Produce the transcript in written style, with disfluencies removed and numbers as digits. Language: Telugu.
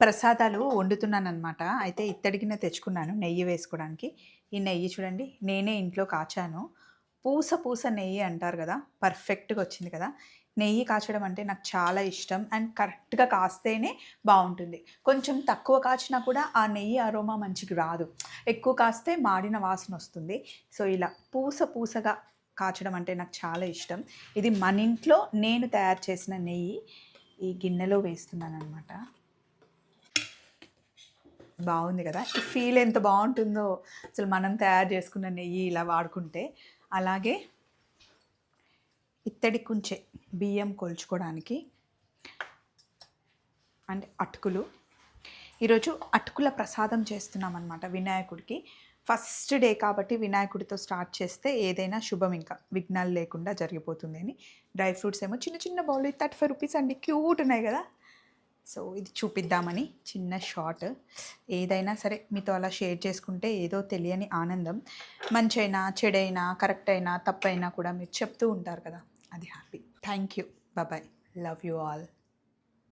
ప్రసాదాలు వండుతున్నాననమాట. అయితే ఇత్తడి గిన్నె తెచ్చుకున్నాను నెయ్యి వేసుకోవడానికి. ఈ నెయ్యి చూడండి నేనే ఇంట్లో కాచాను. పూస పూస నెయ్యి అంటారు గదా! పర్ఫెక్ట్‌గా వచ్చింది కదా! నెయ్యి కాచడం అంటే నాకు చాలా ఇష్టం. అండ్ కరెక్ట్‌గా కాస్తేనే బావుంటుంది. కొంచెం తక్కువ కాచినా కూడా ఆ నెయ్యి అరోమా మంచిగా రాదు. ఎక్కువ కాస్తే మాడిన వాసనొస్తుంది. సో, ఇలా పూస పూసగా కాచడం అంటే నాకు చాలా ఇష్టం. ఇది మన ఇంట్లో నేను తయారు చేసిన నెయ్యి ఈ గిన్నెలో వేస్తున్నాననమాట. బావుంది గదా! ఈ ఫీల్ ఎంత బావుంటుందో అసలు మనం తయారు చేసుకున్న నెయ్యి ఇలా వాడుకుంటే. అలాగే ఇత్తడి కుంచె బియ్యం కొలుచుకోవడానికి అండ్ అటుకులు. ఈరోజు అటుకుల ప్రసాదం చేస్తున్నామనమాట వినాయకుడికి. ఫస్ట్ డే కాబట్టి వినాయకుడితో స్టార్ట్ చేస్తే ఏదైనా శుభం ఇంకా విఘ్నాలు లేకుండా జరిగిపోతుంది అని. డ్రై ఫ్రూట్స్ ఏమో చిన్న చిన్న బౌల్ రూ. 35 అండి. క్యూట్ ఉన్నాయి గదా! సో, ఇది చూపిద్దామని చిన్న షార్ట్. ఏదైనా సరే మీతో అలా షేర్ చేసుకుంటే ఏదో తెలియని ఆనందం. మంచైనా, చెడైనా, కరెక్ట్ అయినా, తప్పైనా కూడా మీరు చెప్తూ ఉంటారు కదా! అది happy. Thank you. Bye. Love you all.